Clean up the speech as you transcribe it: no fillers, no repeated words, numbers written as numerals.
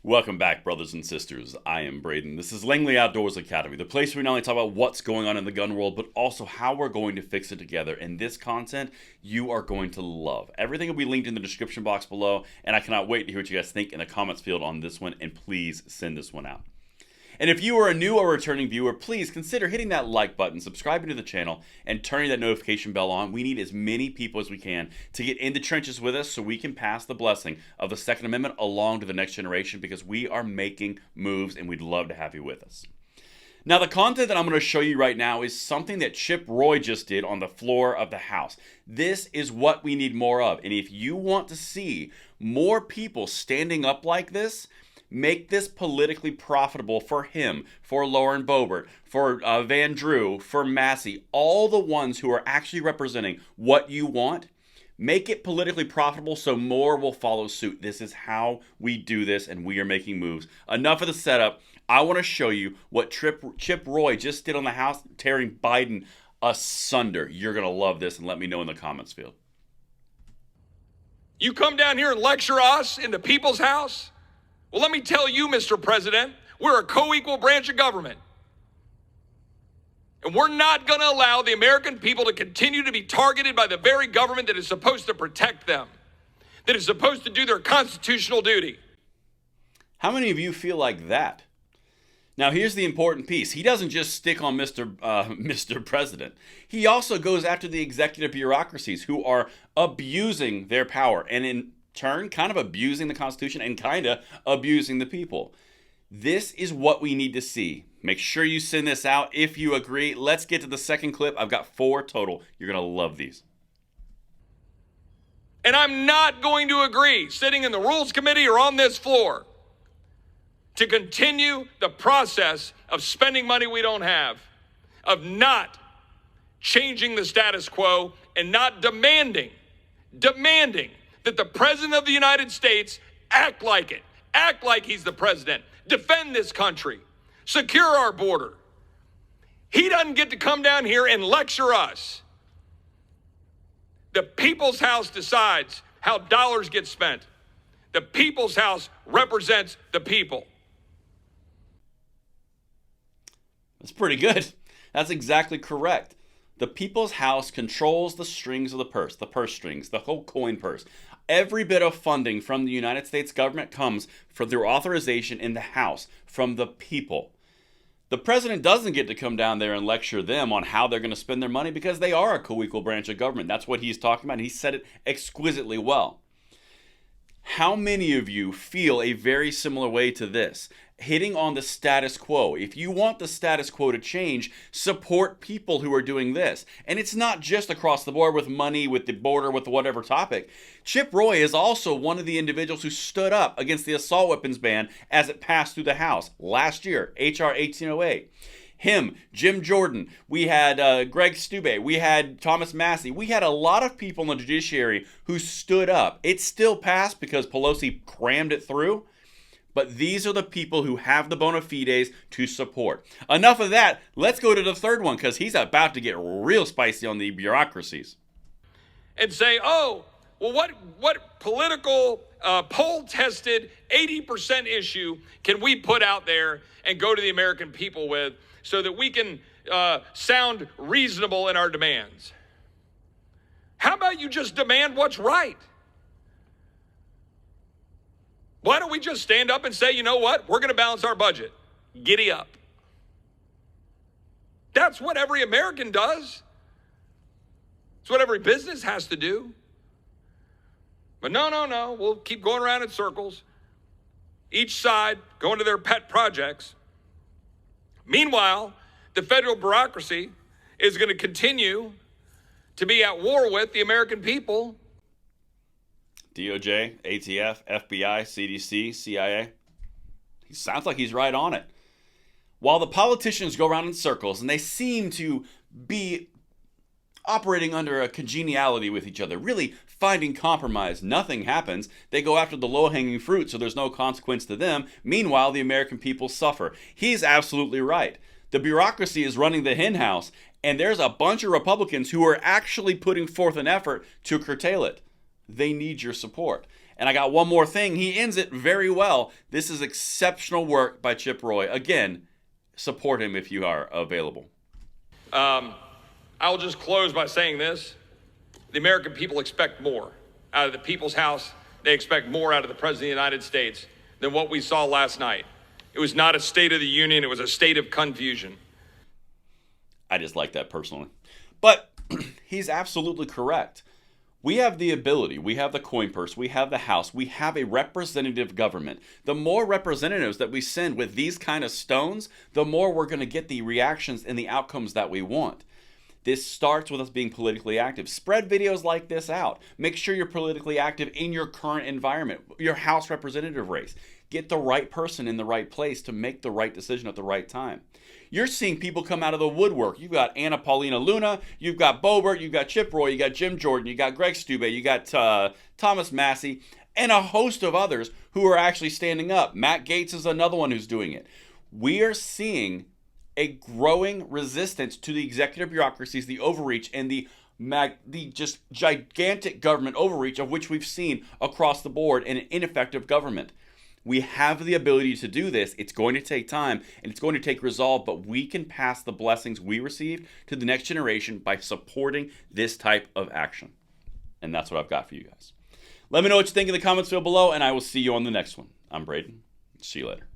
Welcome back, brothers and sisters. I am Braden. This is Langley Outdoors Academy, the place where we not only talk about what's going on in the gun world, but also how we're going to fix it together. And this content you are going to love. Everything will be linked in the description box below, and I cannot wait to hear what you guys think in the comments field on this one, and please send this one out. And if you are a new or returning viewer, please consider hitting that like button, subscribing to the channel, and turning that notification bell on. We need as many people as we can to get in the trenches with us so we can pass the blessing of the Second Amendment along to the next generation, because we are making moves and we'd love to have you with us. Now, the content that I'm going to show you right now is something that Chip Roy just did on the floor of the House. This is what we need more of. And if you want to see more people standing up like this, make this politically profitable for him, for Lauren Boebert, for Van Drew, for Massey, all the ones who are actually representing what you want. Make it politically profitable so more will follow suit. This is how we do this, and we are making moves. Enough of the setup. I want to show you what Chip Roy just did on the House, tearing Biden asunder. You're going to love this, and let me know in the comments field. You come down here and lecture us in the people's house? Well, let me tell you, Mr. President, we're a co-equal branch of government. And we're not going to allow the American people to continue to be targeted by the very government that is supposed to protect them, that is supposed to do their constitutional duty. How many of you feel like that? Now, here's the important piece. He doesn't just stick on Mr. President. He also goes after the executive bureaucracies who are abusing their power and in turn kind of abusing the Constitution and kind of abusing the people. This is what we need to see. Make sure you send this out if you agree. Let's get to the second clip. I've got 4 total. You're going to love these. And I'm not going to agree, sitting in the Rules Committee or on this floor, to continue the process of spending money we don't have, of not changing the status quo and not demanding that the President of the United States act like it. Act like he's the president. Defend this country. Secure our border. He doesn't get to come down here and lecture us. The People's House decides how dollars get spent. The People's House represents the people. That's pretty good. That's exactly correct. The People's House controls the strings of the purse strings, the whole coin purse. Every bit of funding from the United States government comes from their authorization in the House, from the people. The president doesn't get to come down there and lecture them on how they're going to spend their money because they are a co-equal branch of government. That's what he's talking about, and he said it exquisitely well. How many of you feel a very similar way to this? Hitting on the status quo. If you want the status quo to change, support people who are doing this. And it's not just across the board with money, with the border, with whatever topic. Chip Roy is also one of the individuals who stood up against the assault weapons ban as it passed through the House last year, H.R. 1808. Him, Jim Jordan, we had Greg Stube, we had Thomas Massey, we had a lot of people in the judiciary who stood up. It still passed because Pelosi crammed it through, but these are the people who have the bona fides to support. Enough of that, let's go to the third one because he's about to get real spicy on the bureaucracies. And say, oh, well, what political poll-tested 80% issue can we put out there and go to the American people with so that we can sound reasonable in our demands? How about you just demand what's right? Why don't we just stand up and say, you know what? We're going to balance our budget. Giddy up. That's what every American does. It's what every business has to do. But no. We'll keep going around in circles. Each side going to their pet projects. Meanwhile, the federal bureaucracy is going to continue to be at war with the American people. DOJ, ATF, FBI, CDC, CIA. He sounds like he's right on it. While the politicians go around in circles and they seem to be operating under a congeniality with each other, really finding compromise, nothing happens. They go after the low-hanging fruit so there's no consequence to them. Meanwhile, the American people suffer. He's absolutely right. The bureaucracy is running the henhouse, and there's a bunch of Republicans who are actually putting forth an effort to curtail it. They need your support. And I got one more thing. He ends it very well. This is exceptional work by Chip Roy. Again, support him if you are available. I'll just close by saying this. The American people expect more out of the People's House. They expect more out of the President of the United States than what we saw last night. It was not a State of the Union. It was a state of confusion. I just like that personally. But he's absolutely correct. We have the ability, we have the coin purse, we have the House, we have a representative government. The more representatives that we send with these kind of stones, the more we're going to get the reactions and the outcomes that we want. This starts with us being politically active. Spread videos like this out. Make sure you're politically active in your current environment, your House representative race. Get the right person in the right place to make the right decision at the right time. You're seeing people come out of the woodwork. You've got Anna Paulina Luna, you've got Boebert, you've got Chip Roy, you got Jim Jordan, you got Greg Stube, you got Thomas Massey, and a host of others who are actually standing up. Matt Gaetz is another one who's doing it. We are seeing a growing resistance to the executive bureaucracies, the overreach, and the just gigantic government overreach of which we've seen across the board in an ineffective government. We have the ability to do this. It's going to take time and it's going to take resolve, but we can pass the blessings we received to the next generation by supporting this type of action. And that's what I've got for you guys. Let me know what you think in the comments field below, and I will see you on the next one. I'm Braden. See you later.